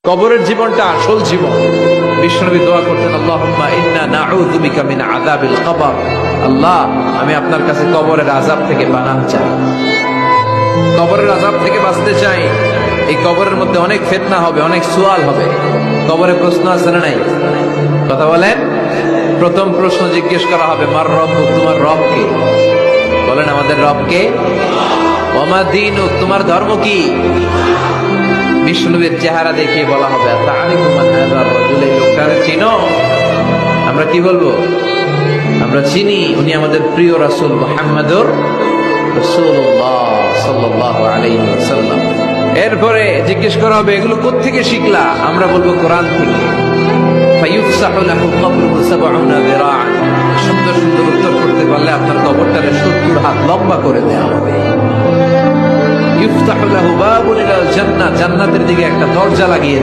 কবরের জীবনটা আসল জীবন। বিশ্বনবী দোয়া করতেন, আল্লাহুম্মা ইন্না নাউযু বিকা মিন আযাবিল কবর। আল্লাহ, আমি আপনার কাছে কবরের আযাব থেকে পানাহ চাই, কবরের আযাব থেকে বাঁচতে চাই। এই কবরের মধ্যে অনেক ফিতনা হবে, অনেক সুয়াল হবে। কবরে প্রশ্ন আছে না নাই? কথা বলেন। প্রথম প্রশ্ন জিজ্ঞেস করা হবে, মার রব্বুক, তোমার রব কে? বলেন, আমাদের রব কে? ওয়া মা দীনুক, তোমার ধর্ম কি? বিষ্ণুবীর চেহারা দেখিয়ে বলা হবে, আতারিফু মান হাযা রাজুল, এই লোকটারে চিনো? আমরা কি বলবো? আমরা চিনি, উনি আমাদের প্রিয় রাসূল মুহাম্মদুর রাসূলুল্লাহ সাল্লাল্লাহু আলাইহি ওয়াসাল্লাম। এরপরে জিজ্ঞেস করা হবে, এগুলো কোত্থেকে শিখলা? আমরা বলবো, কোরআন থেকে। ফায়ুফসাহু লাহু কবরুহু ৭০ যিরাআন। সুন্দর সুন্দর উত্তর করতে পারলে আপনার কবরটারে ৭০ হাত লম্বা করে দেওয়া হবে। ইফতাহু লাহু বাবুন ইলাল জান্নাহ, জান্নাতের দিকে একটা দরজা লাগিয়ে